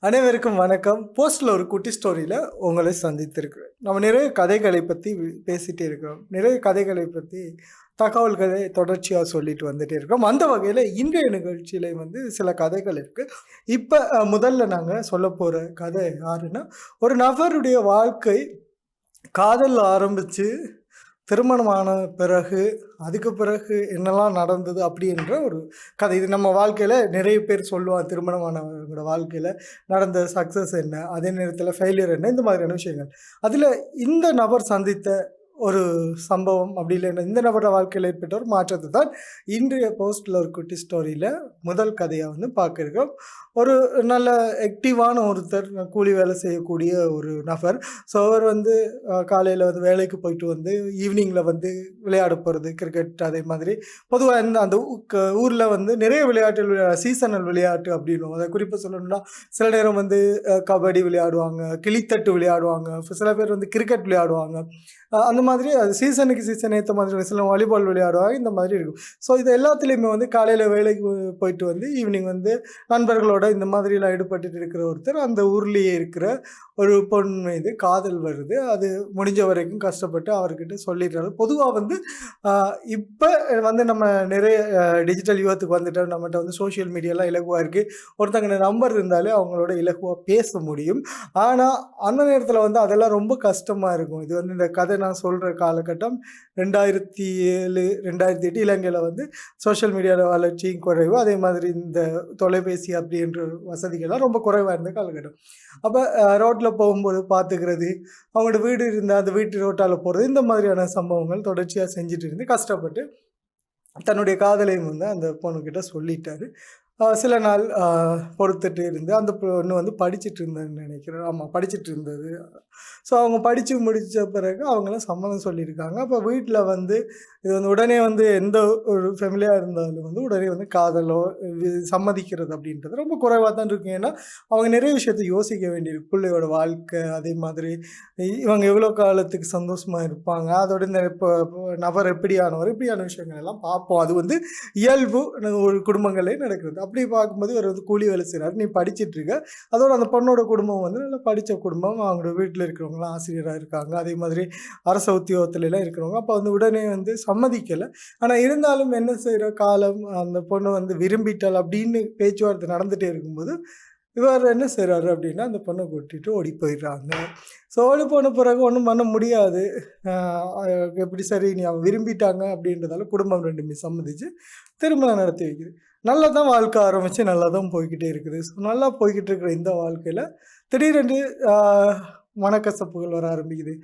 அனைவருக்கும் வணக்கம். போஸ்ட்ல ஒரு குட்டி ஸ்டோரியில உங்களை சந்தித்திருக்கிறேன். நம்ம நிறைய கதைகளை பத்தி பேசிட்டே இருக்கிறோம். நிறைய கதைகளை பத்தி தகவல்களை தொடர்ச்சியா சொல்லிட்டு வந்துட்டே இருக்கிறோம். அந்த வகையில இன்றைய நிகழ்ச்சியில சில கதைகள் இருக்கு. இப்ப முதல்ல நாங்க சொல்லப்போற கதை யாருன்னா, ஒரு நபருடைய வாழ்க்கை காதல்ல ஆரம்பிச்சு திருமணமான பிறகு, அதுக்கு பிறகு என்னலாம் நடந்தது அப்படின்ற ஒரு கதை. இது நம்ம வாழ்க்கையில நிறைய பேர் சொல்லுவாங்க. திருமணமானவங்களோட வாழ்க்கையில நடந்த சக்சஸ் என்ன? அதே நேரத்தில ஃபெயிலியர் என்ன? இந்த மாதிரியான விஷயங்கள். அதில இந்த நபர் சந்தித்த ஒரு சம்பவம் அப்படி இல்லைன்னா, இந்த நபரோட வாழ்க்கையில ஏற்பட்ட ஒரு மாற்றத்த தான் இன்றைய போஸ்ட்ல ஒரு குட்டி ஸ்டோரியில முதல் கதையா பார்க்க இருக்கோம். ஒரு நல்ல ஆக்டிவான ஒருத்தர் கூலி வேலை செய்யக்கூடிய ஒரு நபர். ஸோ அவர் காலையில வேலைக்கு போயிட்டு ஈவினிங்கில விளையாட போறது, கிரிக்கெட் அதே மாதிரி பொதுவா அந்த ஊர்ல நிறைய விளையாட்டுகள் சீசனல் விளையாட்டு அப்படின்னுவோம். அதை குறிப்பா சொல்லணும்னா, சில நேரம் கபடி விளையாடுவாங்க, கிளித்தட்டு விளையாடுவாங்க, சில பேர் கிரிக்கெட் விளையாடுவாங்க. அந்த மாதிரி அது சீசன் ஏற்ற மாதிரி சில வாலிபால் விளையாடுவாங்க. இந்த மாதிரி இருக்கும். ஸோ இது எல்லாத்துலேயுமே காலையில் வேலைக்கு போயிட்டு ஈவினிங் நண்பர்களோட இந்த மாதிரிலாம் ஈடுபட்டு இருக்கிற ஒருத்தர் அந்த ஊர்லேயே இருக்கிற ஒரு பொண் மீது காதல் வருது. அது முடிஞ்ச வரைக்கும் கஷ்டப்பட்டு அவர்கிட்ட சொல்லிடுறாரு. பொதுவாக இப்போ நம்ம நிறைய டிஜிட்டல் யுகத்துக்கு வந்துட்டோம். நம்மகிட்ட சோஷியல் மீடியாலாம் இலகுவாக இருக்குது. ஒருத்தங்க நம்பர் இருந்தாலே அவங்களோட இலகுவாக பேச முடியும். ஆனால் அந்த நேரத்தில் அதெல்லாம் ரொம்ப கஷ்டமாக இருக்கும். இது இந்த கதை நான் சொல்கிற காலகட்டம் 2007, 2008 இலங்கையில் சோஷியல் மீடியாவோட வளர்ச்சியும் குறைவு. அதே மாதிரி இந்த தொலைபேசி அப்படின்ற வசதிகள்லாம் ரொம்ப குறைவாக இருந்த காலகட்டம். அப்போ ரோட்டில் போகும்போது பார்த்துக்கிறது, அவங்களோட வீடு இருந்தால் அந்த வீட்டு ரோட்டால் போகிறது, இந்த மாதிரியான சம்பவங்கள் தொடர்ச்சியாக செஞ்சுட்டு இருந்து கஷ்டப்பட்டு தன்னுடைய காதலையும் அந்த பொண்ணுக்கிட்ட சொல்லிட்டாரு. சில நாள் பொறுத்துட்டு இருந்து அந்த பொண்ணு படிச்சுட்டு இருந்தேன்னு நினைக்கிறேன். ஆமாம், படிச்சுட்டு இருந்தது. ஸோ அவங்க படித்து முடித்த பிறகு அவங்களாம் சம்மதம் சொல்லியிருக்காங்க. அப்போ வீட்டில் இது உடனே எந்த ஒரு ஃபேமிலியாக இருந்தாலும் உடனே காதலோ சம்மதிக்கிறது அப்படின்றது ரொம்ப குறைவாக தான் இருக்கும். ஏன்னா அவங்க நிறைய விஷயத்தை யோசிக்க வேண்டியிருக்கு. பிள்ளையோட வாழ்க்கை, அதே மாதிரி இவங்க எவ்வளோ காலத்துக்கு சந்தோஷமாக இருப்பாங்க, அதோட இந்த இப்போ நபர் எப்படியானவர், இப்படியான விஷயங்கள் எல்லாம் பார்ப்போம். அது இயல்பு ஒரு குடும்பங்களே நடக்கிறது. அப்படி பார்க்கும்போது இவர் கூலி வேலை செய்கிறாரு. நீ படிச்சுட்டு இருக்க. அதோட அந்த பொண்ணோட குடும்பம் நல்லா படித்த குடும்பம். அவங்களோட வீட்டில் இருக்கிறவங்களாம் ஆசிரியராக இருக்காங்க. அதே மாதிரி அரச உத்தியோகத்துலலாம் இருக்கிறவங்க. அப்போ உடனே சம்மதிக்கலை. ஆனால் இருந்தாலும் என்ன செய்கிற காலம், அந்த பொண்ணு விரும்பிட்டால் அப்படின்னு பேச்சுவார்த்தை நடந்துகிட்டே இருக்கும்போது இவர் என்ன செய்கிறாரு அப்படின்னா, அந்த பொண்ணை கூட்டிகிட்டு ஓடி போயிடுறாங்க. ஸோ ஓடி போன பிறகு ஒன்றும் பண்ண முடியாது. எப்படி சரி நீ அவன் விரும்பிட்டாங்க அப்படின்றதால குடும்பம் ரெண்டுமே சம்மதிச்சு திருமணம் நடத்தி வைக்குது. நல்லா தான் வாழ்க்கை ஆரம்பித்து நல்லா தான் போய்கிட்டே இருக்குது. ஸோ நல்லா போய்கிட்டு இருக்கிற இந்த வாழ்க்கையில் திடீரென்று மனக்கசப்புகள் வர ஆரம்பிக்குது.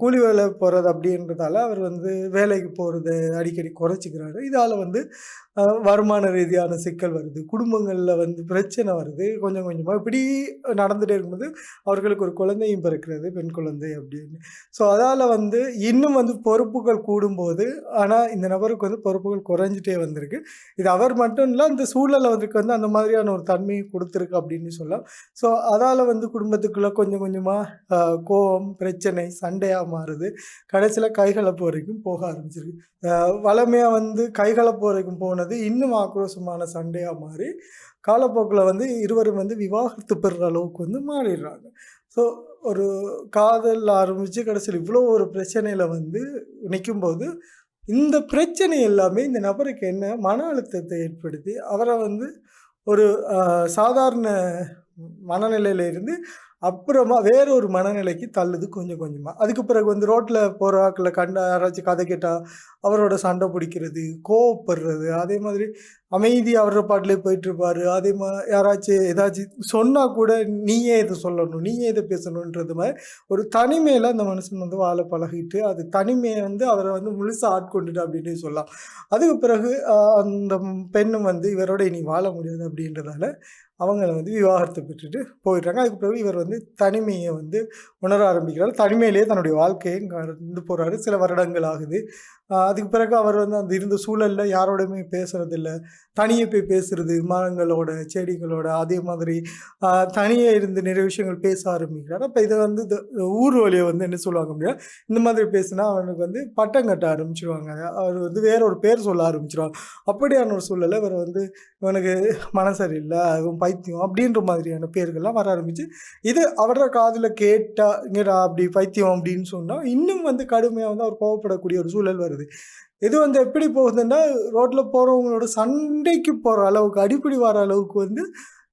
கூலி வேலை போகிறது அப்படின்றதால அவர் வேலைக்கு போகிறத அடிக்கடி குறைச்சிக்கிறாரு. இதால் வருமான ரீதியான சிக்கல் வருது. குடும்பங்களில் பிரச்சனை வருது. கொஞ்சம் கொஞ்சமாக இப்படி நடந்துகிட்டே இருக்கும்போது அவர்களுக்கு ஒரு குழந்தையும் பிறக்கிறது, பெண் குழந்தை அப்படின்னு. ஸோ அதால் இன்னும் பொறுப்புகள் கூடும்போது, ஆனால் இந்த நபருக்கு பொறுப்புகள் குறைஞ்சிட்டே வந்திருக்கு. இது அவர் மட்டும் இல்லை, இந்த சூழலை அந்த மாதிரியான ஒரு தன்மையை கொடுத்துருக்கு அப்படின்னு சொல்லலாம். ஸோ அதால் குடும்பத்துக்குள்ளே கொஞ்சம் கொஞ்சமாக கோபம், பிரச்சனை, சண்டையாக மாறுது. கடைசியில் கைகலப்பு வரைக்கும் போக ஆரம்பிச்சிருக்கு. வளமையாக கைகலப்பு வரைக்கும் போனது இன்னும் ஆக்ரோஷமான சண்டையாக மாறி காலப்போக்கில் இருவரும் விவாகரத்து பெறுற அளவுக்கு மாறிடுறாங்க. ஸோ ஒரு காதல் ஆரம்பித்து கடைசியில் இவ்வளோ ஒரு பிரச்சனையில் நிற்கும்போது இந்த பிரச்சனை எல்லாமே இந்த நபருக்கு என்ன மன அழுத்தத்தை ஏற்படுத்தி அவரை ஒரு சாதாரண மனநிலையில இருந்து அப்புறமா வேற ஒரு மனநிலைக்கு தள்ளுது கொஞ்சம் கொஞ்சமாக. அதுக்கு பிறகு ரோட்டில் போகிற ஆட்களை கண்டா யாராச்சும் கதை கேட்டால் அவரோட சண்டை பிடிக்கிறது, கோவப்படுறது, அதே மாதிரி அமைதி அவரோட பாட்டிலே போயிட்டுருப்பார். அதே யாராச்சும் ஏதாச்சும் சொன்னால் கூட நீயே இதை சொல்லணும், நீயே இதை பேசணுன்றது மாதிரி ஒரு தனிமையில் அந்த மனுஷன் வாழ பழகிட்டு அது தனிமையை அவரை முழுசாக ஆட்கொண்டுட்டு அப்படின்னு சொல்லலாம். அதுக்கு பிறகு அந்த பெண்ணும் இவரோட இனி வாழ முடியாது அப்படின்றதால அவங்க விவாகரத்து பெற்றுட்டு போயிடுறாங்க. அதுக்கு பிறகு இவர் தனிமையை உணர ஆரம்பிக்கிறார். தனிமையிலேயே தன்னுடைய வாழ்க்கையை கடந்து போகிறாரு. சில வருடங்கள் ஆகுது. அதுக்கு பிறகு அவர் வந்து அந்த இருந்த சூழல்ல யாரோடையுமே பேசுறதில்ல. தனியே போய் பேசுறது, மரங்களோட, செடிகளோட, அதே மாதிரி தனியே இருந்து நிறைய விஷயங்கள் பேச ஆரம்பிக்கிறாரு. அப்ப இத வந்து ஊர் வழிய வந்து என்ன சொல்லுவாங்க அப்படின்னா, இந்த மாதிரி பேசினா அவனுக்கு வந்து பட்டம் கட்ட ஆரம்பிச்சுருவாங்க. அவர் வந்து வேற ஒரு பேர் சொல்ல ஆரம்பிச்சுருவாங்க. அப்படியான ஒரு சூழல்ல இவர வந்து இவனுக்கு மனசு சரியில்ல, இவன் பைத்தியம் அப்படின்ற மாதிரியான பேர்கள்லாம் வர ஆரம்பிச்சு, இது அவரோட காதுல கேட்டா, "இங்கடா அப்படி பைத்தியம்" அப்படின்னு சொன்னா, இன்னும் வந்து கடுமையா வந்து அவர் கோவப்படக்கூடிய ஒரு சூழல் வருது. இது வந்து எப்படி போகுதுன்னா, ரோட்ல போறவங்களோட சண்டைக்கு போற அளவுக்கு, அடிப்பிடி வர அளவுக்கு வந்து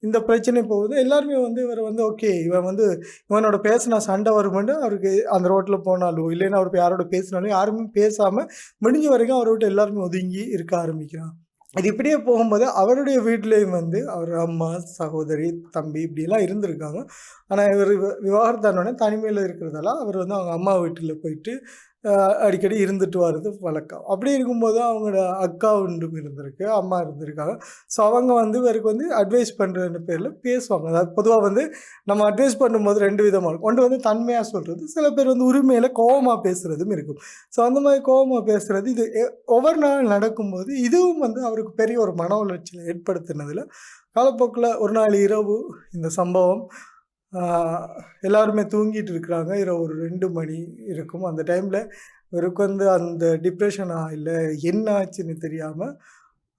இந்த பிரச்சனை போகுது. எல்லாருமே வந்து இவர வந்து ஓகே, இவன் வந்து இவனோட பேசுனா சண்டை வருமுன்னு அவருக்கு அந்த ரோட்ல போனாலோ, இல்லைன்னா அவரு யாரோட பேசினாலும் யாருமே பேசாம முடிஞ்ச வரைக்கும் அவர விட்டு எல்லாருமே ஒதுங்கி இருக்க ஆரம்பிக்கிறான். இது இப்படியே போகும்போது அவருடைய வீட்லயும் வந்து அவர் அம்மா, சகோதரி, தம்பி இப்படிலாம் இருந்திருக்காங்க. ஆனா இவரு விவாகரத்தானோனே தனிமையில இருக்கிறதால, அவர் வந்து அவங்க அம்மா வீட்டுல போயிட்டு அ அடிக்கடி இருந்துட்டு வர்றது வழக்கம். அப்படி இருக்கும்போது அவங்களோட அக்கா ஒன்றும் இருந்திருக்கு, அம்மா இருந்திருக்காங்க. ஸோ அவங்க வந்து இவருக்கு வந்து அட்வைஸ் பண்றன்னு பேர்ல பேசுவாங்க. அதாவது பொதுவா வந்து நம்ம அட்வைஸ் பண்ணும்போது 2 விதமா இருக்கும். ஒன்று வந்து தன்மையா சொல்றது, சில பேர் வந்து உரிமையில கோவமா பேசுறதும் இருக்கும். ஸோ அந்த மாதிரி கோவமா பேசுறது இது ஒவ்வொரு நாள் நடக்கும்போது, இதுவும் வந்து அவருக்கு பெரிய ஒரு மன உளைச்சலை ஏற்படுத்தினதுல, காலப்போக்குல ஒரு நாள் இரவு இந்த சம்பவம் ஆ எல்லாருமே தூங்கிட்டு இருக்கிறாங்க. இரவு ஒரு 2 மணி இருக்கும். அந்த டைம்ல இவருக்கு வந்து அந்த டிப்ரஷனா இல்ல என்ன ஆச்சுன்னு தெரியாம,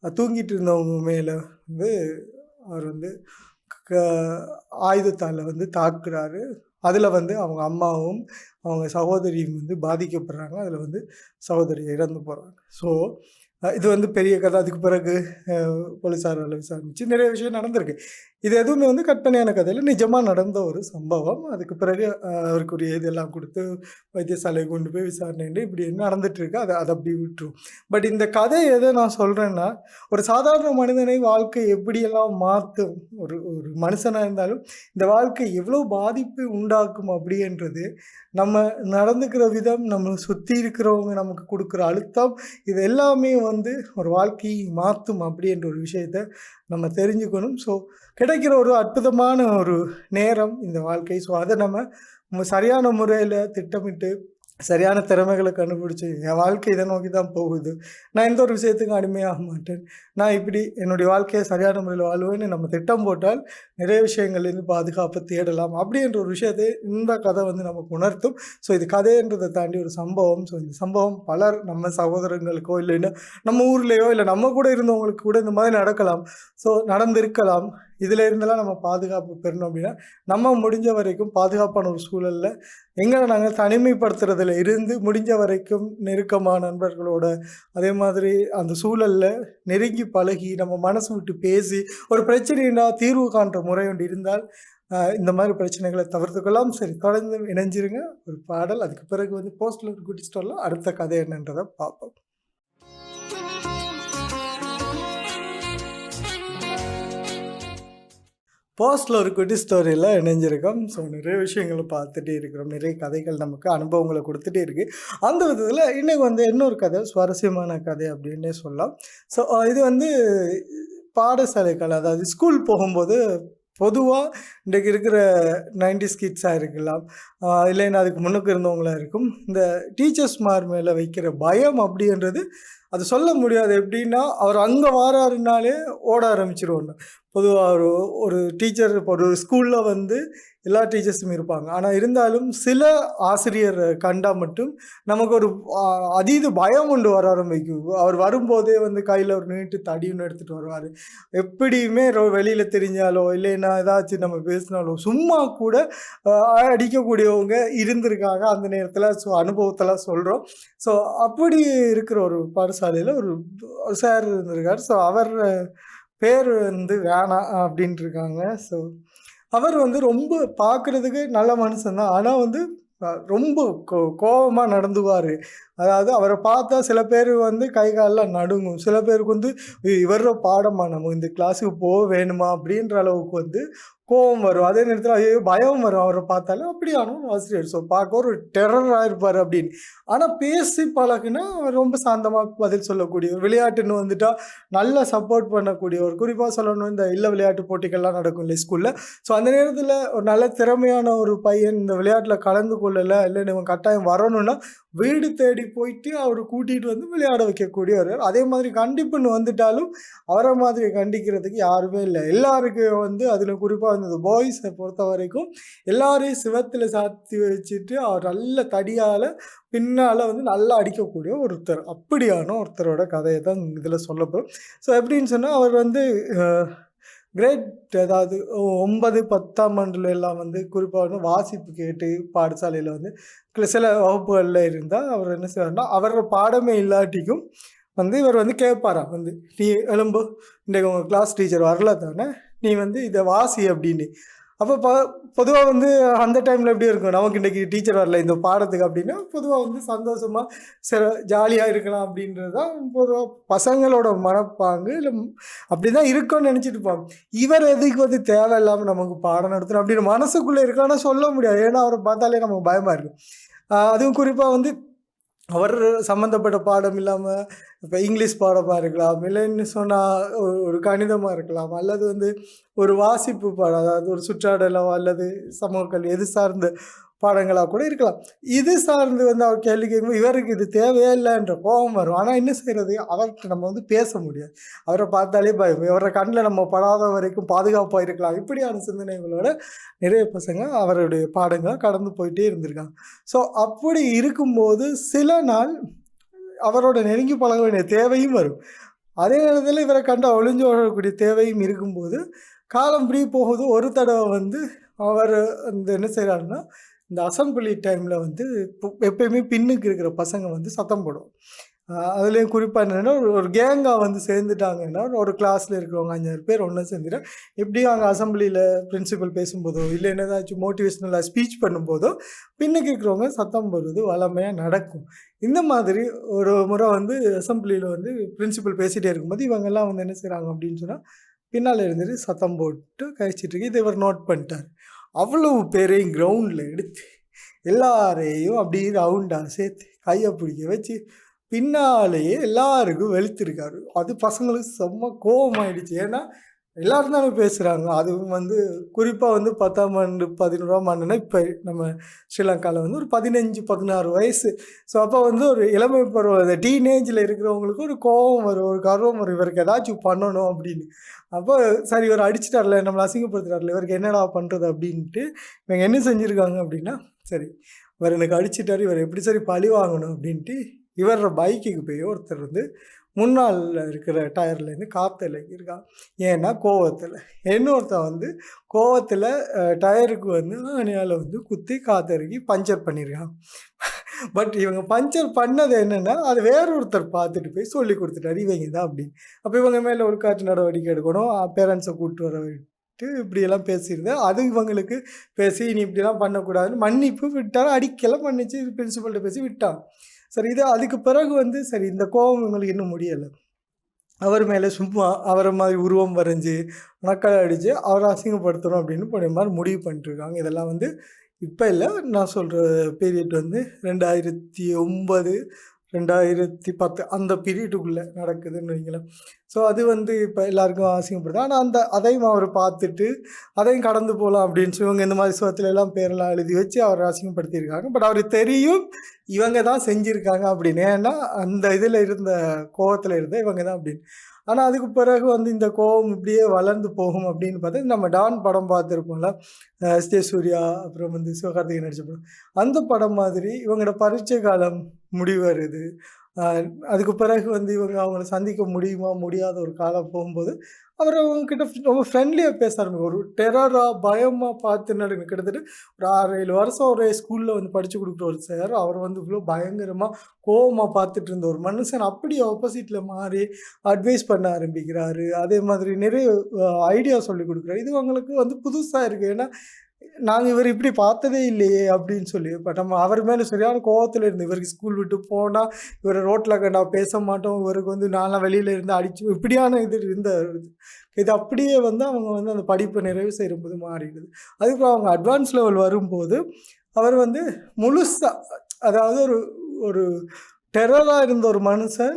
தூங்கிட்டு இருந்தவங்க மேல வந்து அவர் வந்து க ஆயுதத்தால வந்து தாக்குறாரு. அதுல வந்து அவங்க அம்மாவும், அவங்க சகோதரியும் வந்து பாதிக்கப்படுறாங்க. அதுல வந்து சகோதரி இறந்து போறாங்க. ஸோ இது வந்து பெரிய கதை. அதுக்கு பிறகு அ போலீஸாரால விசாரிச்சு நிறைய விஷயம் நடந்திருக்கு. இது எதுவுமே வந்து கற்பனையான கதை இல்ல. நிஜமா நடந்த ஒரு சம்பவம். அதுக்கு பிறகு அவருக்குரிய இதெல்லாம் குடுத்து வைத்தியசாலை கொண்டு போய் விசாரணைன்னு இப்படி நடந்துட்டு இருக்கு. அத அத அப்படியே விட்டுருவோம். பட் இந்த கதை எத நான் சொல்றேன்னா, ஒரு சாதாரண மனிதனை வாழ்க்கை எப்படியெல்லாம் மாத்தும். ஒரு ஒரு மனுஷனா இருந்தாலும் இந்த வாழ்க்கை எவ்வளோ பாதிப்பை உண்டாக்கும் அப்படின்றது, நம்ம நடந்துக்கிற விதம், நம்மள சுத்தி இருக்கிறவங்க நமக்கு குடுக்குற அழுத்தம், இது எல்லாமே வந்து ஒரு வாழ்க்கையை மாத்தும் அப்படின்ற ஒரு விஷயத்த நம்ம தெரிஞ்சுக்கணும். ஸோ கிடைக்கிற ஒரு அற்புதமான ஒரு நேரம் இந்த வாழ்க்கை. ஸோ அத நம்ம சரியான முறையில திட்டமிட்டு சரியான திறமைகள கண்டுபிடிச்சு, என் வாழ்க்கை இத நோக்கி தான் போகுது. நான் எந்த ஒரு விஷயத்துக்கும் அடிமையாக மாட்டேன். நான் இப்படி என்னுடைய வாழ்க்கைய சரியான முறையில வாழ்வேன்னு நம்ம திட்டம் போட்டால், நிறைய விஷயங்கள்லேருந்து பாதுகாப்ப தேடலாம். அப்படின்ற ஒரு விஷயத்தை இந்த கதை வந்து நமக்கு உணர்த்தும். ஸோ இது கதைன்றத தாண்டி ஒரு சம்பவம். ஸோ இந்த சம்பவம் பலர் நம்ம சகோதரங்களுக்கோ, இல்லைன்னா நம்ம ஊர்லயோ, இல்ல நம்ம கூட இருந்தவங்களுக்கு கூட இந்த மாதிரி நடக்கலாம். ஸோ நடந்திருக்கலாம். இதுல இருந்தெல்லாம் நம்ம பாதுகாப்பு பெறணும் அப்படின்னா, நம்ம முடிஞ்ச வரைக்கும் பாதுகாப்பான ஒரு சூழல்ல எங்கள நாங்க தனிமைப்படுத்துறதுல இருந்து முடிஞ்ச வரைக்கும் நெருக்கமான நண்பர்களோட, அதே மாதிரி அந்த சூழல்ல நெருங்கி பழகி, நம்ம மனசு விட்டு பேசி, ஒரு பிரச்சனைனா தீர்வு காண்ற முறை ஒன்று இருந்தால், இந்த மாரி பிரச்சனைகள தவிர்த்துக்கலாம். சரி, தொடர்ந்து இணைஞ்சிருங்க. ஒரு பாடல். அதுக்கு பிறகு வந்து போஸ்ட்ல ஒரு குட்டி ஸ்டோரில அடுத்த கதை என்னன்றத பார்ப்போம். போஸ்ட்ல ஒரு குட்டி ஸ்டோரியில இணைஞ்சிருக்கோம். ஸோ நிறைய விஷயங்கள பார்த்துட்டே இருக்கிறோம். நிறைய கதைகள் நமக்கு அனுபவங்கள குடுத்துட்டே இருக்கு. அந்த விதத்தில இன்னைக்கு வந்து இன்னொரு கதை, சுவாரஸ்யமான கதை அப்படின்னே சொல்லலாம். ஸோ இது வந்து பாடசாலை காலம், அதாவது ஸ்கூல் போகும்போது பொதுவா இன்றைக்கு இருக்கிற 90ஸ் கிட்ஸா இருக்கலாம். இல்லைன்னா அதுக்கு முன்னுக்கு இருந்தவங்களா இருக்கும். இந்த டீச்சர்ஸ்மார் மேல வைக்கிற பயம் அப்படின்றது, அது சொல்ல முடியாது. எப்படின்னா, அவர் அங்க வாராருன்னாலே ஓட ஆரம்பிச்சுருவோம். பொதுவா ஒரு ஒரு டீச்சர் இப்போ ஒரு ஸ்கூல்ல வந்து எல்லா டீச்சர்ஸும் இருப்பாங்க. ஆனா இருந்தாலும் சில ஆசிரியர் கண்டா மட்டும் நமக்கு ஒரு அ அதீத பயம் ஒன்று வர ஆரம்பிக்கும். அவர் வரும்போதே வந்து கையில ஒரு நீட்டு தடி ஒண்ணு எடுத்துட்டு வருவாரு. எப்படியுமே வெளியில தெரிஞ்சாலோ, இல்லைன்னா ஏதாச்சும் நம்ம பேசினாலோ, சும்மா கூட அ அடிக்கக்கூடியவங்க இருந்திருக்காங்க அந்த நேரத்தில. ஸோ அனுபவத்தெல்லாம் சொல்றோம். ஸோ அப்படி இருக்கிற ஒரு பாடசாலையில ஒரு சார் இருந்திருக்காரு. ஸோ அவர் பேர் வந்து வேணாம் அப்படின்ட்டுருக்காங்க. ஸோ அவர் வந்து ரொம்ப பார்க்குறதுக்கு நல்ல மனுஷன் தான். ஆனா வந்து ரொம்ப கோவமா நடந்துக்குவாரு. அதாவது அவர பார்த்தா சில பேரு வந்து கை கால்லாம் நடுங்கும். சில பேருக்கு வந்து இவர்ற பாடமா நம்ம இந்த கிளாஸுக்கு வேணுமா? அப்படின்ற அளவுக்கு வந்து கோவம் வரும். அதே நேரத்தில ஐயய்யோ! பயம் வரும் அவர பார்த்தாலே. அப்படியான ஒரு ஆசிரியர். ஸோ பார்க்க ஒரு டெரரா இருப்பாரு அப்படின்னு. ஆனா பேசி பழகுனா ரொம்ப சாந்தமா பதில் சொல்லக்கூடியவர். விளையாட்டுன்னு வந்துட்டா நல்லா சப்போர்ட் பண்ணக்கூடியவர். குறிப்பா சொல்லணும்னா இந்த இல்ல விளையாட்டு போட்டிகள்லாம் நடக்கும் இல்லையா ஸ்கூல்ல. ஸோ அந்த நேரத்தில ஒரு நல்ல திறமையான ஒரு பையன் இந்த விளையாட்டுல கலந்து கொள்ளல, இல்ல இவன் கட்டாயம் வரணும்னா, வீடு தேடி போயிட்டு அவர் கூட்டிகிட்டு வந்து விளையாட வைக்கக்கூடியவர். அதே மாதிரி கண்டிப்புன்னு வந்துட்டாலும் அவரை மாதிரி கண்டிக்கிறதுக்கு யாருமே இல்லை. எல்லாருக்கும் வந்து அதில் குறிப்பாக வந்து இந்த பாய்ஸை பொறுத்த வரைக்கும் எல்லாரையும் சிவத்தில் சாத்தி வச்சுட்டு அவர் நல்ல தடியால் பின்னால் வந்து நல்லா அடிக்கக்கூடிய ஒருத்தர். அப்படியான ஒருத்தரோட கதையை தான் இதில் சொல்லப்படும். ஸோ எப்படின்னு சொன்னால் அவர் வந்து கிரேட் அதாவது 9, 10ஆம் ஆண்டுல எல்லாம் வந்து குறிப்பாக வந்து வாசிப்பு கேட்டு பாடசாலையில் வந்து சில வகுப்புகளில் இருந்தால் அவர் என்ன செய்வார்னா அவரோட பாடமே இல்லாட்டிக்கும் வந்து இவர் வந்து கேட்பாராம் வந்து, நீ எழும்பு, இன்றைக்கு உங்கள் கிளாஸ் டீச்சர் வரல தானே, நீ வந்து இதை வாசி அப்படின்னு. அப்போ பொதுவாக வந்து அந்த டைமில் எப்படி இருக்கும், நமக்கு இன்றைக்கி டீச்சர் வரல இந்த பாடத்துக்கு அப்படின்னா பொதுவாக வந்து சந்தோஷமாக சில ஜாலியாக இருக்கலாம் அப்படின்றது தான் பொதுவாக பசங்களோட மனப்பாங்கு. இல்லை அப்படி தான் இருக்கும்னு நினச்சிட்டு இருப்பாங்க. இவர் எதுக்கு வந்து தேவையில்லாமல் நமக்கு பாடம் நடத்தணும் அப்படின்னு மனசுக்குள்ளே இருக்கு, ஆனால் சொல்ல முடியாது. ஏன்னா அவரை பார்த்தாலே நமக்கு பயமாக இருக்கும். அதுவும் குறிப்பாக வந்து அவர் சம்மந்தப்பட்ட பாடம் இல்லாமல் இப்போ இங்கிலீஷ் பாடமாக இருக்கலாம், இல்லைன்னு சொன்னால் ஒரு கணிதமாக இருக்கலாம், அல்லது வந்து ஒரு வாசிப்பு பாடம், அதாவது ஒரு சுற்றாடலோ அல்லது சமூக கல்வி எது சார்ந்த பாடங்களாக கூட இருக்கலாம். இது சார்ந்து வந்து அவர் கேள்வி கேட்கும்போது இவருக்கு இது தேவையே இல்லைன்ற கோபம் வரும். ஆனால் என்ன செய்கிறது, அவர்கிட்ட நம்ம வந்து பேச முடியாது. அவரை பார்த்தாலே பயம், அவரை கண்ணில் நம்ம படாத வரைக்கும் பாதுகாப்பாக இருக்கலாம். இப்படியான சிந்தனைகளோட நிறைய பசங்க அவருடைய பாடங்களை கடந்து போயிட்டே இருந்திருக்காங்க. ஸோ அப்படி இருக்கும்போது சில நாள் அவரோட நெருங்கி பழக வேண்டிய தேவையும் வரும். அதே நேரத்தில் இவரை கண்டு ஒளிஞ்சு ஓடக்கூடிய தேவையும் இருக்கும்போது காலம் இப்படி போகுது. ஒரு தடவை வந்து அவர் அந்த என்ன செய்கிறாருன்னா, இந்த அசம்பிளி டைமில் வந்து எப்பயுமே பின்னுக்கு இருக்கிற பசங்க வந்து சத்தம் போடும். அதுலேயும் குறிப்பாக என்னென்னா ஒரு கேங்காக வந்து சேர்ந்துட்டாங்கன்னா ஒரு கிளாஸில் இருக்கிறவங்க 5 பேர் ஒன்று சேர்ந்துட்டா எப்படியும் அங்கே அசம்பிளியில் பிரின்சிபல் பேசும்போதோ இல்லை என்னதாச்சும் மோட்டிவேஷ்னலாக ஸ்பீச் பண்ணும்போதோ பின்னுக்கு இருக்கிறவங்க சத்தம் போடுறது வளமையாக நடக்கும். இந்த மாதிரி ஒரு முறை வந்து அசம்பிளியில் வந்து பிரின்சிபல் பேசிகிட்டே இருக்கும்போது இவங்கெல்லாம் வந்து என்ன செய்கிறாங்க அப்படின்னு சொன்னால் பின்னால் இருந்துட்டு சத்தம் போட்டு கழிச்சிட்ருக்கு. இதை இவர் நோட் பண்ணிட்டார். அவ்வளவு பேரையும் கிரவுண்டில் எடுத்து எல்லாரையும் அப்படி ரவுண்டாக சேர்த்து கையை பிடிக்க வச்சு பின்னாலேயே எல்லாருக்கும் வெளுத்திருக்காரு. அது பசங்களுக்கு செம்ம கோபமாயிடுச்சு. ஏன்னா எல்லோரும் தானே பேசுகிறாங்க. அதுவும் வந்து குறிப்பாக வந்து 10ஆம் ஆண்டு 11ஆம் ஆண்டுனா இப்போ நம்ம ஸ்ரீலங்காவில் வந்து ஒரு 15, 16 வயசு. ஸோ அப்போ வந்து ஒரு இளமை பருவம், அந்த டீனேஜில் இருக்கிறவங்களுக்கு ஒரு கோபம் வரும், ஒரு கர்வம் வரும், இவருக்கு ஏதாச்சும் பண்ணணும் அப்படின்னு. அப்போ சரி இவர் அடிச்சிட்டார்ல, நம்மளை அசிங்கப்படுத்துறாருல, இவருக்கு என்னடா பண்ணுறது அப்படின்ட்டு இவங்க என்ன செஞ்சுருக்காங்க அப்படின்னா, சரி இவர் எனக்கு அடிச்சிட்டார், இவர் எப்படி சரி பழி வாங்கணும் அப்படின்ட்டு இவர பைக்குக்கு போய் ஒருத்தர் வந்து முன்னால் இருக்கிற டயர்லேருந்து காற்று இலக்கியிருக்கான். ஏன்னா கோவத்தில். இன்னொருத்தன் வந்து கோவத்தில் டயருக்கு வந்து ஆணியால் வந்து குத்தி காற்று இறக்கி பஞ்சர் பண்ணியிருக்கான். பட் இவங்க பஞ்சர் பண்ணது என்னென்னா அது வேறொருத்தர் பார்த்துட்டு போய் சொல்லி கொடுத்துட்டாரு இவங்க தான் அப்படின்னு. அப்போ இவங்க மேலே ஒழுக்காற்று நடவடிக்கை எடுக்கணும், பேரண்ட்ஸை கூப்பிட்டு வர விட்டு இப்படியெல்லாம் பேசியிருந்தேன். அது இவங்களுக்கு பேசி நீ இப்படிலாம் பண்ணக்கூடாதுன்னு மன்னிப்பு விட்டார். அடிக்கலாம் மன்னிச்சு பிரின்சிபல்கிட்ட பேசி விட்டான். சரி இது அதுக்கு பிறகு வந்து சரி இந்த கோபம் இவங்களுக்கு இன்னும் முடியலை. அவர் மேலே சும்மா அவரை மாதிரி உருவம் வரைஞ்சி நக்கல் அடித்து அவரை அசிங்கப்படுத்தணும் அப்படின்னு போன மாதிரி முடிவு பண்ணிட்டுருக்காங்க. இதெல்லாம் வந்து இப்போ இல்லை, நான் சொல்கிற பீரியட் வந்து 2009, 2010 அந்த பீரியடுக்குள்ளே நடக்குதுன்னு வைங்களேன். ஸோ அது வந்து இப்போ எல்லாருக்கும் அசிங்கப்படுது. ஆனால் அதையும் அவர் பார்த்துட்டு அதையும் கடந்து போகலாம் அப்படின்னு சொல்லி இவங்க இந்த மாதிரி சுவத்துல எல்லாம் பேரெல்லாம் எழுதி வச்சு அவரை அசிங்கப்படுத்தியிருக்காங்க. பட் அவருக்கு தெரியும் இவங்க தான் செஞ்சுருக்காங்க அப்படின்னு. ஏன்னா அந்த இதில் இருந்த கோவத்தில் இருந்த இவங்க தான் அப்படின்னு. ஆனால் அதுக்கு பிறகு வந்து இந்த கோவம் இப்படியே வளர்ந்து போகும் அப்படின்னு பார்த்தா நம்ம டான் படம் பார்த்துருப்போம்ல, சூர்யா அப்புறம் வந்து சிவகார்த்திகேயன் நடிச்ச படம். அந்த படம் மாதிரி இவங்களோட பரீட்சை காலம் முடிவருது. அதுக்கு பிறகு வந்து இவங்க அவங்கள சந்திக்க முடியுமா முடியாத ஒரு காலம் போகும்போது அவர் அவங்கக்கிட்ட ரொம்ப ஃப்ரெண்ட்லியாக பேச ஆரம்பிக்கும். ஒரு டெரராக பயமாக பார்த்து நடுங்க கிட்டத்தட்ட ஒரு 6-7 வருஷம் ஒரு ஸ்கூலில் வந்து படித்து கொடுக்குற ஒரு சார் அவர் வந்து இவ்வளோ பயங்கரமாக கோவமாக பார்த்துட்டு இருந்த ஒரு மனுஷன் அப்படியே ஆப்போசிட்டில் மாறி அட்வைஸ் பண்ண ஆரம்பிக்கிறாரு. அதே மாதிரி நிறைய ஐடியா சொல்லி கொடுக்குறாரு. இது அவங்களுக்கு வந்து புதுசாக இருக்குது. ஏன்னா நாங்கள் இவர் இப்படி பார்த்ததே இல்லையே அப்படின்னு சொல்லி. பட் நம்ம அவர் மேலே சரியான கோவத்தில் இருந்து இவருக்கு ஸ்கூல் விட்டு போனால் இவரை ரோட்டில் கண்டா பேச மாட்டோம், இவருக்கு வந்து நான்லாம் வெளியில் இருந்து அடிச்சு இப்படியான இது இருந்த இது அப்படியே வந்து அவங்க வந்து அந்த படிப்பை நிறைவு செய்யும்போது மாறிடுது. அதுக்கப்புறம் அவங்க அட்வான்ஸ் லெவல் வரும்போது அவர் வந்து முழுசாக, அதாவது ஒரு ஒரு டெரராக இருந்த ஒரு மனுஷன்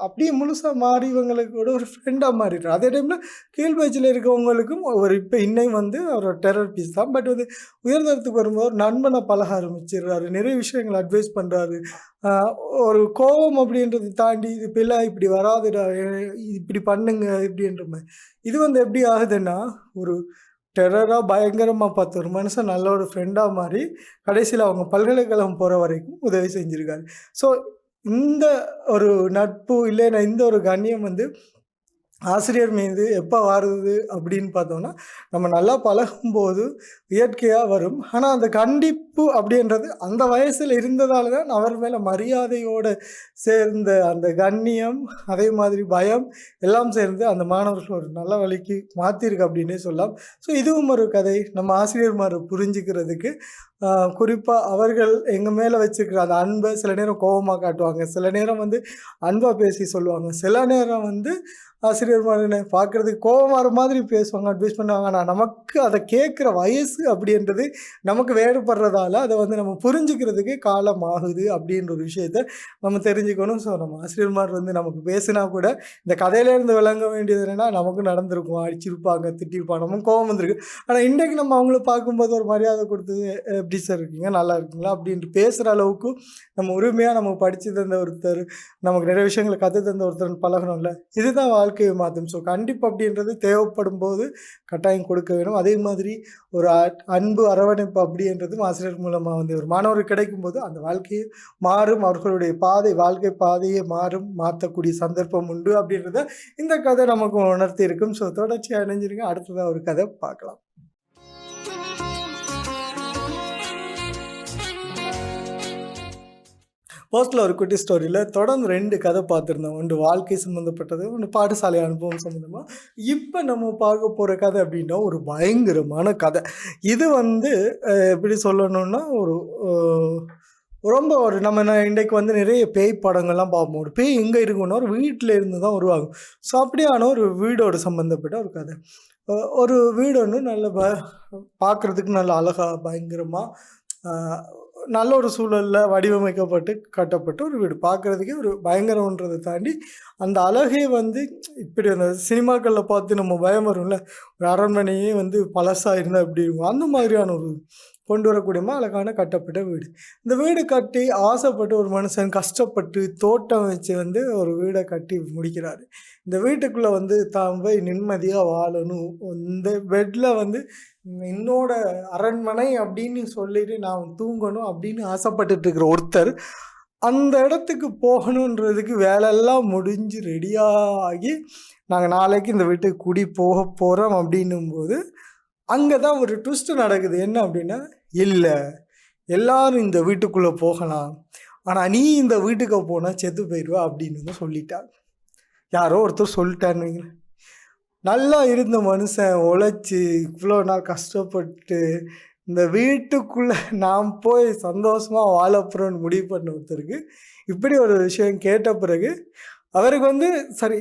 அப்படியே முழுசாக மாறி இவங்களுக்கு கூட ஒரு ஃப்ரெண்டாக மாறிடுறாரு. அதே டைமில் கீழ் பேச்சில் இருக்கவங்களுக்கும் ஒரு இப்போ இன்னையும் வந்து அவர் டெரர் பீஸ் தான். பட் வந்து உயர்தரத்துக்கு வரும்போது ஒரு நண்பனை பழக ஆரம்பிச்சிடுறாரு. நிறைய விஷயங்கள் அட்வைஸ் பண்ணுறாரு. ஒரு கோபம் அப்படின்றத தாண்டி இது இப்படிலாம் இப்படி வராதுடா, இப்படி பண்ணுங்க இப்படின்ற மாதிரி. இது வந்து எப்படி ஆகுதுன்னா, ஒரு டெரராக பயங்கரமாக பார்த்த ஒரு மனுஷன் நல்ல ஒரு ஃப்ரெண்டாக மாறி கடைசியில் அவங்க பல்கலைக்கழகம் போகிற வரைக்கும் உதவி செஞ்சுருக்காரு. ஸோ இந்த ஒரு நட்பு இல்லைன்னா இந்த ஒரு கண்ணியம் வந்து ஆசிரியர் மீது எப்போ வருது அப்படின்னு பார்த்தோம்னா, நம்ம நல்லா பழகும்போது இயற்கையாக வரும். ஆனால் அந்த கண்டிப்பு அப்படின்றது அந்த வயசில் இருந்ததால தான் அவர் மேலே மரியாதையோடு சேர்ந்த அந்த கண்ணியம், அதே மாதிரி பயம் எல்லாம் சேர்ந்து அந்த மாணவர்கள் ஒரு நல்ல வழிக்கு மாற்றிருக்கு அப்படின்னே சொல்லலாம். ஸோ இதுவும் ஒரு கதை நம்ம ஆசிரியர்மாரை புரிஞ்சுக்கிறதுக்கு. குறிப்பாக அவர்கள் எங்கள் மேலே வச்சுருக்கிற அந்த அன்பை சில நேரம் கோபமாக காட்டுவாங்க, சில நேரம் வந்து அன்பாக பேசி சொல்லுவாங்க, சில நேரம் வந்து ஆசிரியர்மார் பார்க்குறதுக்கு கோபம் வர மாதிரி பேசுவாங்க, அட்வைஸ் பண்ணுவாங்க. ஆனால் நமக்கு அதை கேட்குற வயசு அப்படின்றது நமக்கு வேறுபடுறதால அதை வந்து நம்ம புரிஞ்சுக்கிறதுக்கு காலம் ஆகுது அப்படின்ற ஒரு விஷயத்த நம்ம தெரிஞ்சுக்கணும். ஸோ நம்ம ஆசிரியர்மார் வந்து நமக்கு பேசினா கூட இந்த கதையிலேருந்து விளங்க வேண்டியது என்னென்னா, நமக்கு நடந்திருக்கும், அடிச்சிருப்பாங்க, திட்டிருப்பாங்க, நமக்கு கோபம் வந்திருக்கு. ஆனால் இன்றைக்கு நம்ம அவங்கள பார்க்கும்போது ஒரு மரியாதை கொடுத்து எப்படி சார் இருக்கீங்க, நல்லா இருக்கீங்களா அப்படின்ட்டு பேசுகிற அளவுக்கு நம்ம உரிமையாக நமக்கு படித்து தந்த ஒருத்தர், நமக்கு நிறைய விஷயங்களை கற்று தந்த ஒருத்தர் பழகணும்ல, இதுதான் வாழ்க்கையை மாற்றும். ஸோ கண்டிப்பு அப்படின்றது தேவைப்படும் போது கட்டாயம் கொடுக்க வேணும். அதே மாதிரி ஒரு அன்பு அரவணைப்பு அப்படின்றதும் ஆசிரியர் மூலமாக வந்து ஒரு மாணவருக்கு கிடைக்கும்போது அந்த வாழ்க்கையை மாறும், அவர்களுடைய பாதை வாழ்க்கை பாதையே மாறும், மாற்றக்கூடிய சந்தர்ப்பம் உண்டு அப்படின்றத இந்த கதை நமக்கு உணர்த்தி இருக்கும். ஸோ தொடர்ச்சியாக இணைஞ்சிருங்க. அடுத்ததாக ஒரு கதை பார்க்கலாம். போஸ்ட்டில் ஒரு குட்டி ஸ்டோரியில் தொடர்ந்து 2 கதை பார்த்துருந்தோம். ஒன்று வாழ்க்கை சம்மந்தப்பட்டது, ஒன்று பாடசாலை அனுபவம் சம்மந்தமாக. இப்போ நம்ம பார்க்க போகிற கதை அப்படின்னா ஒரு பயங்கரமான கதை. இது வந்து எப்படி சொல்லணும்னா ஒரு ரொம்ப ஒரு நம்ம இன்றைக்கு வந்து நிறைய பேய் படங்கள்லாம் பார்ப்போம். ஒரு பேய் எங்கே இருக்குன்னா ஒரு வீட்டில் இருந்து தான் உருவாகும். ஸோ அப்படியான ஒரு வீடோடு சம்மந்தப்பட்ட ஒரு கதை. ஒரு வீடு ஒன்று நல்ல பார்க்குறதுக்கு நல்ல அழகாக பயங்கரமாக நல்ல ஒரு சூழலில் வடிவமைக்கப்பட்டு கட்டப்பட்ட ஒரு வீடு. பார்க்குறதுக்கே ஒரு பயங்கரன்றதை தாண்டி அந்த அழகே வந்து இப்படி அந்த சினிமாக்களில் பார்த்து நம்ம பயம் வரும்ல, ஒரு அரண்மனையே வந்து பழசாக இருந்தால் எப்படி இருக்கும், அந்த மாதிரியான ஒரு கொண்டு வரக்கூடியமா அழகான கட்டப்பட்ட வீடு. இந்த வீடு கட்டி ஆசைப்பட்டு ஒரு மனுஷன் கஷ்டப்பட்டு தோட்டம் வச்சு வந்து ஒரு வீடை கட்டி முடிக்கிறாரு. இந்த வீட்டுக்குள்ளே வந்து தான் போய் நிம்மதியாக வாழணும், இந்த பெட்டில் வந்து என்னோட அரண்மனை அப்படின்னு சொல்லிட்டு நான் தூங்கணும் அப்படின்னு ஆசைப்பட்டுட்டு இருக்கிற ஒருத்தர் அந்த இடத்துக்கு போகணுன்றதுக்கு வேலையெல்லாம் முடிஞ்சு ரெடியாகி நாங்கள் நாளைக்கு இந்த வீட்டுக்கு குடி போக போகிறோம் அப்படின்னும்போது அங்கே தான் ஒரு ட்விஸ்ட் நடக்குது. என்ன அப்படின்னா, இல்லை எல்லாரும் இந்த வீட்டுக்குள்ளே போகலாம், ஆனால் நீ இந்த வீட்டுக்கு போனால் செத்து போயிடுவா அப்படின்னு வந்து சொல்லிட்டாங்க. யாரோ ஒருத்தர் சொல்லிட்டான்னு வைங்களேன். நல்லா இருந்த மனுஷன் உழைச்சி இவ்வளோ நாள் கஷ்டப்பட்டு இந்த வீட்டுக்குள்ளே நாம் போய் சந்தோஷமாக வாழப்போகிறோன்னு முடிவு பண்ண ஒருத்தருக்கு இப்படி ஒரு விஷயம் கேட்ட பிறகு அவருக்கு வந்து சரி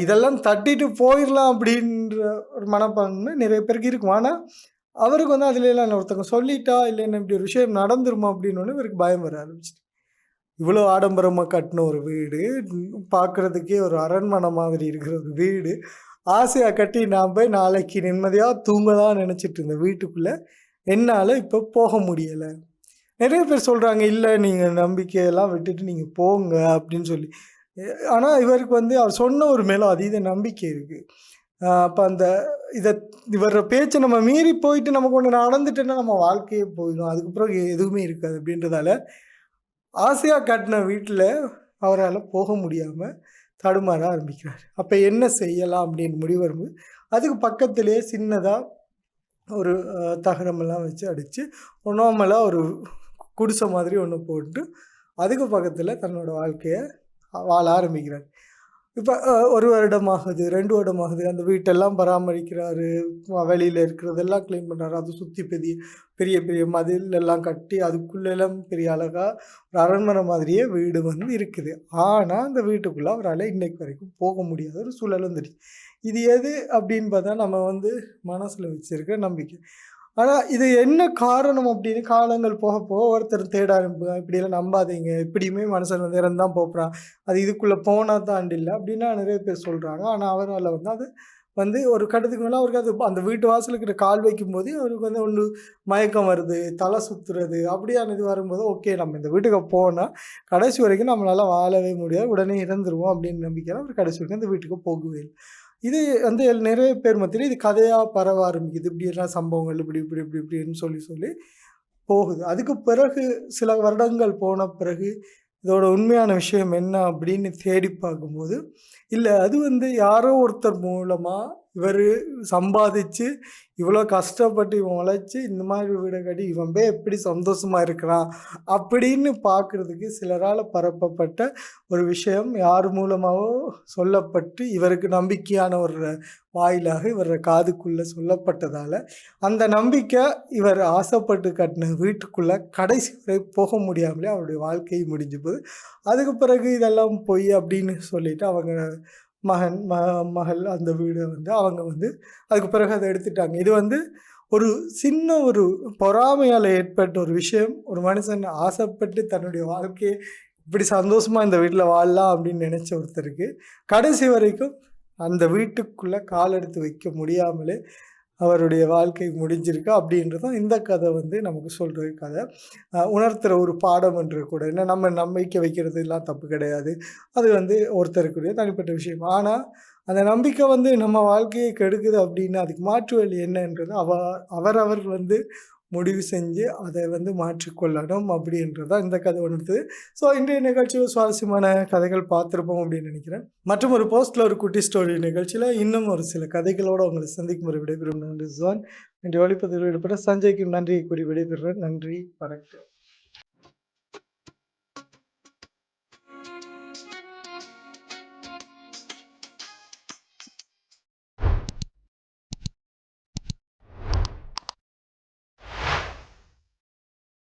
இதெல்லாம் தட்டிட்டு போயிடலாம் அப்படின்ற ஒரு மனப்பான்மை நிறைய பேருக்கு இருக்கும். ஆனால் அவருக்கு வந்து அதுல எல்லாம் ஒருத்தவங்க சொல்லிட்டா இல்லைன்னா இப்படி ஒரு விஷயம் நடந்துருமா அப்படின்னு இவருக்கு பயம் வர ஆரம்பிச்சிட்டு. இவ்வளோ ஆடம்பரமாக கட்டின ஒரு வீடு, பார்க்குறதுக்கே ஒரு அரண்மனை மாதிரி இருக்கிற ஒரு வீடு, ஆசையாக கட்டி நான் போய் நாளைக்கு நிம்மதியாக தூங்கதான் நினச்சிட்டு இருந்த வீட்டுக்குள்ளே என்னால் இப்போ போக முடியலை. நிறைய பேர் சொல்கிறாங்க, இல்லை நீங்கள் நம்பிக்கையெல்லாம் விட்டுட்டு நீங்கள் போங்க அப்படின்னு சொல்லி. ஆனால் இவருக்கு வந்து அவர் சொன்ன ஒரு மேலே அதீத நம்பிக்கை இருக்குது. அப்போ அந்த இவர பேச்சை நம்ம மீறி போயிட்டு நமக்கு ஒன்று நடந்துட்டோன்னா நம்ம வாழ்க்கையே போயிடும், அதுக்கப்புறம் எதுவுமே இருக்காது அப்படின்றதால ஆசையாக கட்டின வீட்டில் அவரால் போக முடியாமல் தடுமாற ஆரம்பிக்கிறார். அப்போ என்ன செய்யலாம் அப்படின்னு முடிவு வரும்போது அதுக்கு பக்கத்துலேயே சின்னதாக ஒரு தகரமெல்லாம் வச்சு அடித்து நார்மலாக ஒரு குடிசை மாதிரி ஒன்று போட்டு அதுக்கு பக்கத்தில் தன்னோட வாழ்க்கையை வாழ ஆரம்பிக்கிறார். இப்போ 1 வருடம் ஆகுது, 2 வருடம் ஆகுது. அந்த வீட்டெல்லாம் பராமரிக்கிறாரு, வெளியில் இருக்கிறதெல்லாம் க்ளீன் பண்ணுறாரு. அதை சுற்றி பெரிய பெரிய பெரிய மதில் எல்லாம் கட்டி அதுக்குள்ளெல்லாம் பெரிய அழகாக ஒரு அரண்மனை மாதிரியே வீடு வந்து இருக்குது. ஆனால் அந்த வீட்டுக்குள்ளே அவரால் இன்னைக்கு வரைக்கும் போக முடியாத ஒரு சூழல் வந்துடுச்சு. இது எது அப்படின்னு பார்த்தா நம்ம வந்து மனசில் வச்சுருக்க நம்பிக்கை. ஆனால் இது என்ன காரணம் அப்படின்னு காலங்கள் போக போக ஒருத்தர் தேட ஆரம்பிப்பாங்க. இப்படியெல்லாம் நம்பாதீங்க, இப்படியுமே மனுஷன் வந்து இறந்து தான் போகிறான், அது இதுக்குள்ளே போனால் தாண்டி இல்லை அப்படின்னா நிறைய பேர் சொல்கிறாங்க. ஆனால் அவரால் வந்து அது வந்து ஒரு கட்டத்துக்கு மேலே அவருக்கு அது அந்த வீட்டு வாசலுக்கிட்ட கால் வைக்கும்போது அவருக்கு வந்து ஒன்று மயக்கம் வருது, தலை சுற்றுறது அப்படியான இது வரும்போது ஓகே நம்ம இந்த வீட்டுக்கு போனால் கடைசி வரைக்கும் நம்மளால் வாழவே முடியாது, உடனே இறந்துருவோம் அப்படின்னு நம்பிக்கையில் அவர் கடைசி வரைக்கும் அந்த வீட்டுக்கு போகவே இல்லை. இது வந்து நிறைய பேர் மத்தியில இது கதையா பரவ ஆரம்பிக்குது. இப்படியெல்லாம் சம்பவங்கள் இப்படி இப்படி இப்படி இப்படின்னு சொல்லி சொல்லி போகுது. அதுக்கு பிறகு சில வருடங்கள் போன பிறகு இதோட உண்மையான விஷயம் என்ன அப்படின்னு தேடி பார்க்கும்போது, இல்ல அது வந்து யாரோ ஒருத்தர் மூலமா இவரு சம்பாதிச்சு, இவ்வளோ கஷ்டப்பட்டு இவன் உழைச்சு இந்த மாதிரி வீட கட்டி இவன் போய் எப்படி சந்தோஷமா இருக்கிறான் அப்படின்னு பார்க்குறதுக்கு சிலரால பரப்பப்பட்ட ஒரு விஷயம் யார் மூலமாவோ சொல்லப்பட்டு இவருக்கு நம்பிக்கையான ஒரு வாயிலாக இவர் காதுக்குள்ள சொல்லப்பட்டதால, அந்த நம்பிக்கை இவர் ஆசைப்பட்டு கட்டின வீட்டுக்குள்ள கடைசி வரை போக முடியாமலே அவருடைய வாழ்க்கை முடிஞ்சு போகுது. அதுக்கு பிறகு இதெல்லாம் பொய் அப்படின்னு சொல்லிட்டு அவங்க மகன், மகள் அந்த வீட வந்து அவங்க வந்து அதுக்கு பிறகு அத எடுத்துட்டாங்க. இது வந்து ஒரு சின்ன ஒரு பொறாமையால ஏற்பட்ட ஒரு விஷயம். ஒரு மனுஷன் ஆசைப்பட்டு தன்னுடைய வாழ்க்கைய இப்படி சந்தோஷமா இந்த வீட்ல வாழலாம் அப்படின்னு நினைச்ச ஒருத்தருக்கு, கடைசி வரைக்கும் அந்த வீட்டுக்குள்ள கால் எடுத்து வைக்க முடியாமலே அவருடைய வாழ்க்கை முடிஞ்சிருக்கு அப்படின்றது தான் இந்த கதை வந்து நமக்கு சொல்கிற கதை. உணர்த்துகிற ஒரு பாடம் என்று கூட. ஏன்னா நம்ம நம்பிக்கை வைக்கிறதுலாம் தப்பு கிடையாது. அது வந்து ஒருத்தருக்குரிய தனிப்பட்ட விஷயம். ஆனால் அந்த நம்பிக்கை வந்து நம்ம வாழ்க்கையை கெடுக்குது அப்படின்னா அதுக்கு மாற்று வழி என்னன்றது அவரவர் வந்து முடிவு செஞ்சு அதை வந்து மாற்றிக்கொள்ளணும் அப்படின்றது தான் இந்த கதை உணர்த்துது. ஸோ இன்றைய நிகழ்ச்சியில் சுவாரஸ்யமான கதைகள் பார்த்துருப்போம் அப்படின்னு நினைக்கிறேன். மற்றும் ஒரு போஸ்ட்டில் ஒரு குட்டி ஸ்டோரி நிகழ்ச்சியில் இன்னும் ஒரு சில கதைகளோடு உங்களை சந்திக்கும் ஒரு விடைபெறும் நன்றி ஜான். இன்று ஒளிப்பதிவில் ஈடுபட்ட சஞ்சய்க்கு நன்றியை கூறி விடைபெறுகிறேன். நன்றி, வணக்கம்.